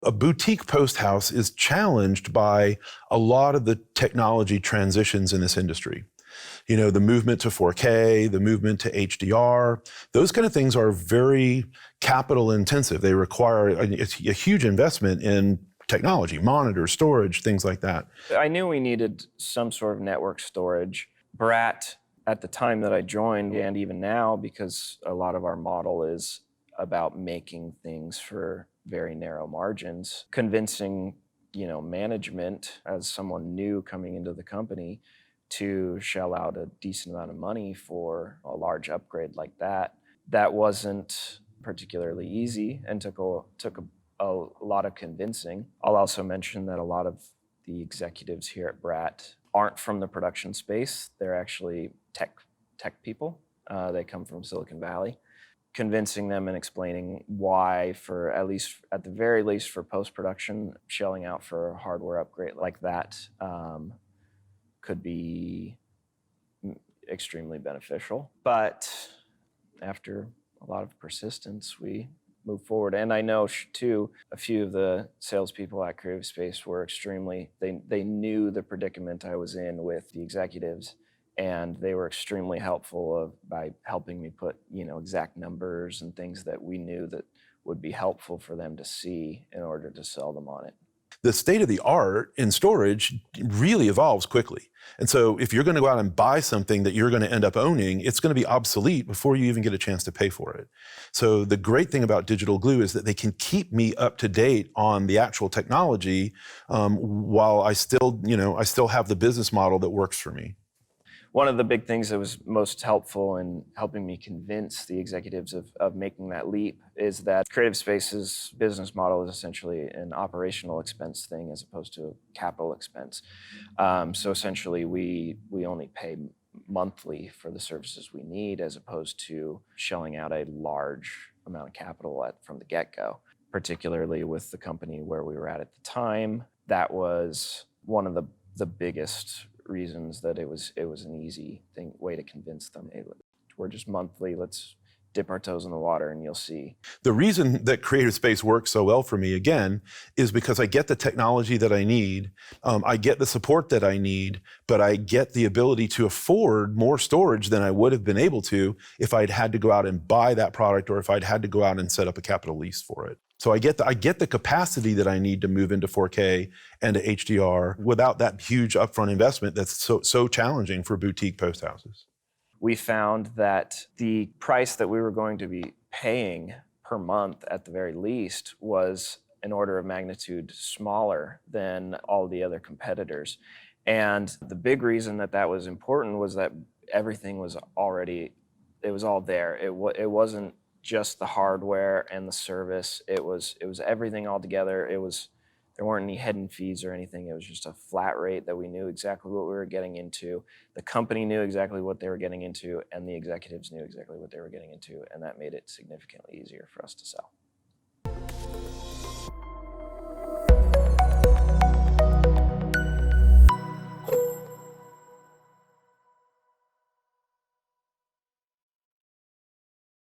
A boutique post house is challenged by a lot of the technology transitions in this industry. You know, the movement to 4K, the movement to HDR, those kind of things are very capital intensive. They require a huge investment in technology, monitors, storage, things like that. I knew we needed some sort of network storage. Brat, at the time that I joined, and even now, because a lot of our model is about making things for very narrow margins, convincing, management as someone new coming into the company to shell out a decent amount of money for a large upgrade like that, that wasn't particularly easy and took a lot of convincing. I'll also mention that a lot of the executives here at Brat aren't from the production space. They're actually tech people. They come from Silicon Valley. Convincing them and explaining why, at the very least for post-production, shelling out for a hardware upgrade like that could be extremely beneficial. But after a lot of persistence, we move forward. And I know, too, a few of the salespeople at Creative Space were they knew the predicament I was in with the executives, and they were extremely helpful by helping me put, exact numbers and things that we knew that would be helpful for them to see in order to sell them on it. The state of the art in storage really evolves quickly. And so if you're going to go out and buy something that you're going to end up owning, it's going to be obsolete before you even get a chance to pay for it. So the great thing about Digital Glue is that they can keep me up to date on the actual technology while I still have the business model that works for me. One of the big things that was most helpful in helping me convince the executives of making that leap is that Creative Space's business model is essentially an operational expense thing as opposed to a capital expense. So essentially, we only pay monthly for the services we need as opposed to shelling out a large amount of capital from the get-go. Particularly with the company where we were at the time, that was one of the biggest reasons that it was an easy way to convince them. Hey, we're just monthly, let's dip our toes in the water and you'll see. The reason that Creative Space works so well for me, again, is because I get the technology that I need, I get the support that I need, but I get the ability to afford more storage than I would have been able to if I'd had to go out and buy that product or if I'd had to go out and set up a capital lease for it. So I get the capacity that I need to move into 4K and to HDR without that huge upfront investment that's so challenging for boutique post houses. We found that the price that we were going to be paying per month at the very least was an order of magnitude smaller than all the other competitors. And the big reason that was important was that everything was all there. It wasn't just the hardware and the service. It was everything all together. There weren't any hidden fees or anything. It was just a flat rate that we knew exactly what we were getting into. The company knew exactly what they were getting into, and the executives knew exactly what they were getting into, and that made it significantly easier for us to sell.